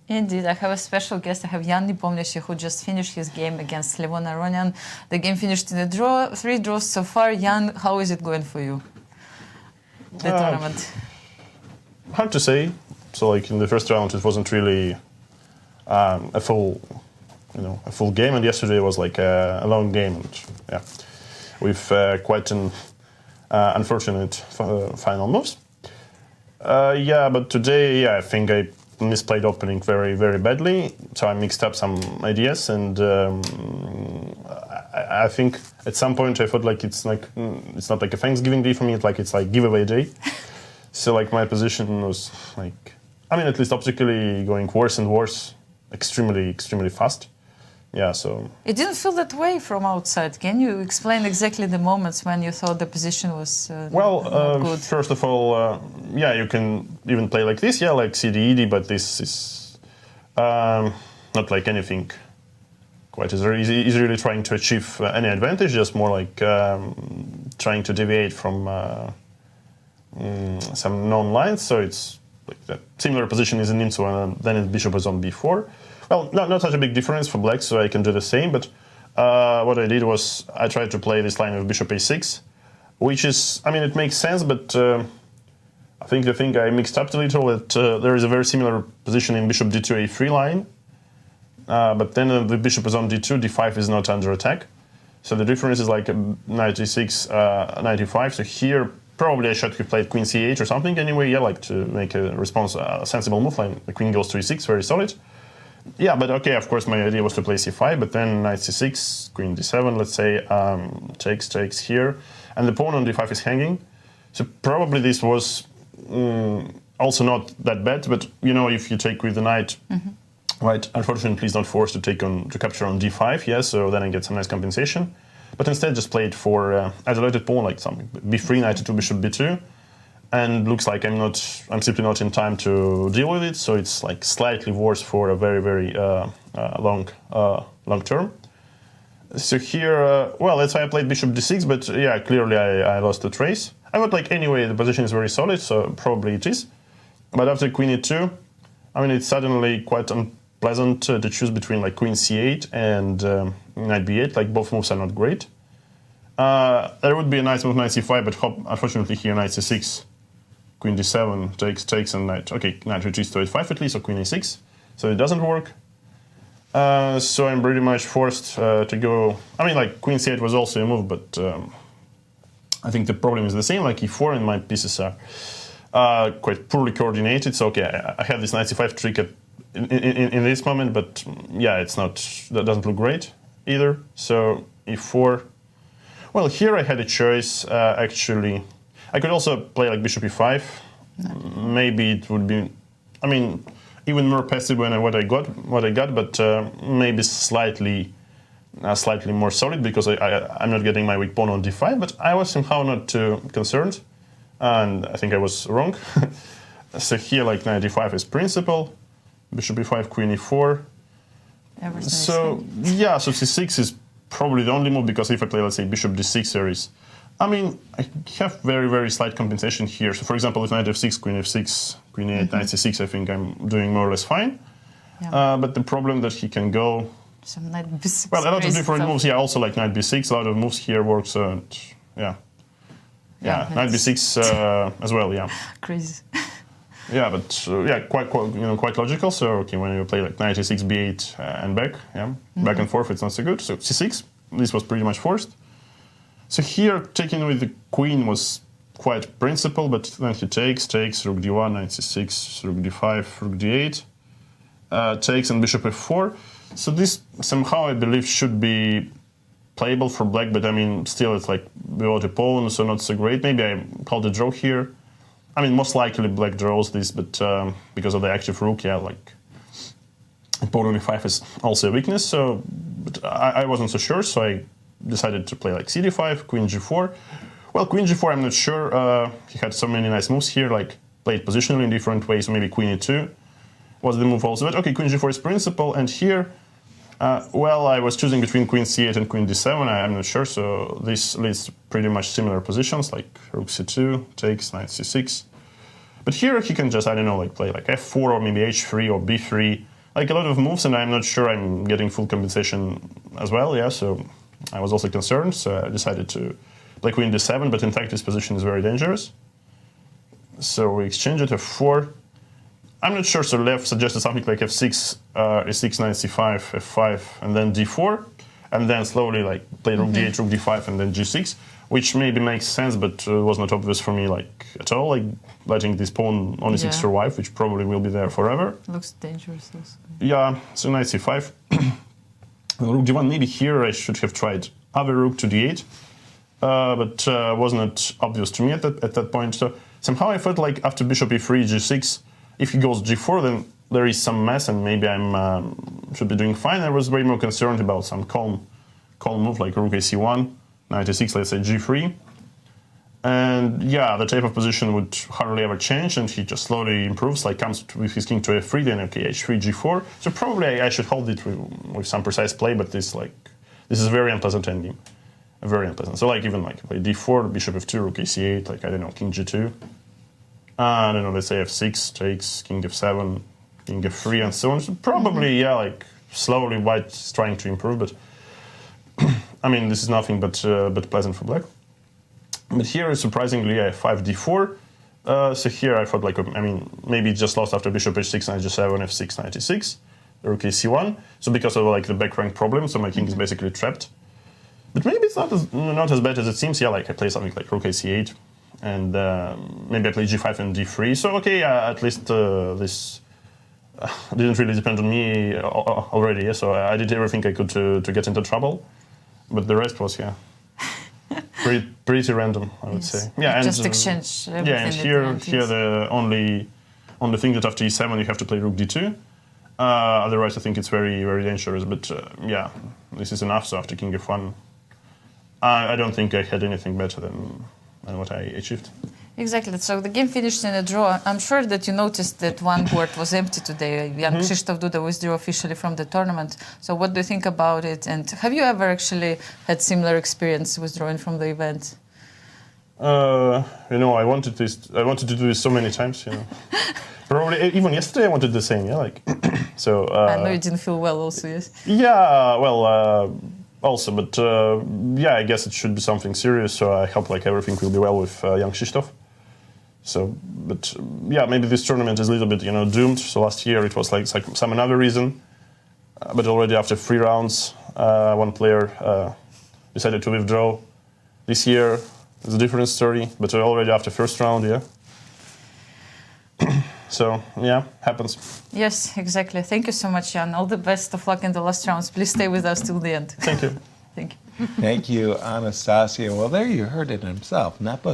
Indeed, I have a special guest. I have Jan Nepomniachtchi, who just finished his game against Levon Aronian. The game finished in a draw, 3 draws so far. Jan, how is it going for you, the tournament? Hard to say. So, like in the first round, it wasn't really a full game, and yesterday was like a long game. And, yeah, with quite an unfortunate final moves. Yeah, but today, yeah, I think I misplayed opening very, very badly. So I mixed up some ideas, and I think at some point I felt like it's not like a Thanksgiving day for me. It's like giveaway day. So like my position was like, I mean, at least optically going worse and worse, extremely, extremely fast. Yeah, so... It didn't feel that way from outside. Can you explain exactly the moments when you thought the position was not good? First of all, yeah, you can even play like this, yeah, like CD-ED, but this is not like anything quite as easily trying to achieve any advantage, just more like trying to deviate from some known lines. So it's like that similar position is in Nimzo, then in bishop is on b4. Well, not such a big difference for black, so I can do the same, but what I did was I tried to play this line of bishop a6, which is, I mean, it makes sense, but I think the thing I mixed up a little, that there is a very similar position in bishop d2 a3 line, but then the bishop is on d2, d5 is not under attack. So the difference is like knight e6, knight e5, so here probably I should have played queen c8 or something anyway, yeah, like to make a response, a sensible move, like the queen goes to e6, very solid. Yeah, but okay, of course my idea was to play c5, but then knight c6, queen d7, let's say, takes here, and the pawn on d5 is hanging. So probably this was also not that bad, but you know, if you take with the knight, right, unfortunately he's not forced to capture on d5, yeah, so then I get some nice compensation. But instead just played for isolated pawn, like something, b3, knight to bishop b2. And looks like I'm simply not in time to deal with it, so it's like slightly worse for a very, very long term. So here, well, that's why I played bishop d6, but yeah, clearly I lost the trace. I thought like anyway the position is very solid, so probably it is. But after queen e2, I mean it's suddenly quite unpleasant to choose between like queen c8 and knight b8. Like both moves are not great. There would be a nice move knight c5, but unfortunately here knight c6. Queen d7 takes, and knight retreats to a5 at least, or queen a6, so it doesn't work. So I'm pretty much forced to go. I mean, like queen c8 was also a move, but I think the problem is the same. Like e4, and my pieces are quite poorly coordinated. So okay, I have this knight c5 trick in this moment, but yeah, that doesn't look great either. So e4. Well, here I had a choice actually. I could also play like bishop e5. Maybe it would be, I mean, even more passive than what I got, but maybe slightly more solid, because I'm not getting my weak pawn on d5. But I was somehow not too concerned, and I think I was wrong. So here, like knight d5 is principal, bishop e5, queen e4. So yeah, so c6 is probably the only move, because if I play, let's say, bishop d6 series, I mean, I have very, very slight compensation here. So, for example, with knight f6, queen f6, queen a8, knight c6, I think I'm doing more or less fine. Yeah. But the problem that he can go... Some knight b6. Well, a lot of different moves. Yeah, also like knight b6, a lot of moves here works. Yeah, knight b6 as well. Yeah. Crazy. Yeah, but yeah, quite logical. So okay, when you play like knight a6, b8, and back, back and forth, it's not so good. So c6, this was pretty much forced. So here, taking with the queen was quite principal, but then he takes, rook d1, knight c6, rook d5, rook d8, takes, and bishop f4. So this somehow, I believe, should be playable for black, but I mean, still it's like without a pawn, so not so great. Maybe I called a draw here. I mean, most likely black draws this, but because of the active rook, yeah, like pawn on e5 is also a weakness. So, but I wasn't so sure, so I decided to play like cd5, queen g4. Well, queen g4, I'm not sure. He had so many nice moves here, like played positionally in different ways. So maybe queen e2 was the move also. But okay, queen g4 is principal, and here, well, I was choosing between queen c8 and queen d7. I'm not sure. So this leads to pretty much similar positions, like rook c2 takes, knight c6. But here he can just, I don't know, like play like f4 or maybe h3 or b3. like a lot of moves, and I'm not sure I'm getting full compensation as well. Yeah, so I was also concerned. So I decided to play queen d7, but in fact this position is very dangerous. So we exchange it f4. I'm not sure. So Lev suggested something like f6, e6, knight c5, f5, and then d4, and then slowly like play rook d8, rook d5, and then g6, which maybe makes sense, but was not obvious for me like at all. Like letting this pawn on e6 survive, which probably will be there forever. Looks dangerous also. Yeah. So knight c5, rook d1. Maybe here I should have tried other rook to d8, but was not obvious to me at that point. So somehow I felt like after bishop e3, g6. If he goes g4, then there is some mess, and maybe I should be doing fine. I was way more concerned about some calm move like rook ac1, knight e6, let's say g3. And yeah, the type of position would hardly ever change, and he just slowly improves, like comes with his king to f3, then okay, h3, g4. So probably I should hold it with some precise play, but this is a very unpleasant endgame. Very unpleasant. So like even like play d4, bishop f2, rook ac8, like I don't know, king g2. I don't know, let's say f6 takes, king f7, king f3, and so on. So probably, yeah, like slowly white is trying to improve, but I mean, this is nothing but pleasant for black. But here, surprisingly, I have 5 d4. So here I thought, like, I mean, maybe it just lost after bishop h6, knight g7, f6, knight e6, rook c1. So because of like the back rank problem, so my king is basically trapped. But maybe it's not as bad as it seems. Yeah, like I play something like rook ac8. And maybe I play g5 and d3. So okay, at least this didn't really depend on me already. Yeah? So I did everything I could to get into trouble, but the rest was pretty random, I would say. Yeah, just exchange. Yeah, and here the only thing that after e7 you have to play rook d2. Otherwise, I think it's very dangerous. But yeah, this is enough. So after king f1, I don't think I had anything better than what I achieved. Exactly. So the game finished in a draw. I'm sure that you noticed that one board was empty today. Jan Krzysztof Duda withdrew officially from the tournament. So what do you think about it? And have you ever actually had similar experience withdrawing from the event? You know, I wanted to do this so many times. You know, probably even yesterday I wanted the same. Yeah, like so. I know you didn't feel well, also. Yes. Yeah. Well. Also, but yeah, I guess it should be something serious. So I hope like everything will be well with young Krzysztof. So, but yeah, maybe this tournament is a little bit, you know, doomed. So last year it was like some another reason, but already after 3 rounds, one player decided to withdraw. This year it's a different story, but already after first round, yeah. So, yeah, happens. Yes, exactly. Thank you so much, Jan. All the best of luck in the last rounds. Please stay with us till the end. Thank you. Thank you. Thank you, Anastasiya. Well, there you heard it himself. Nepo's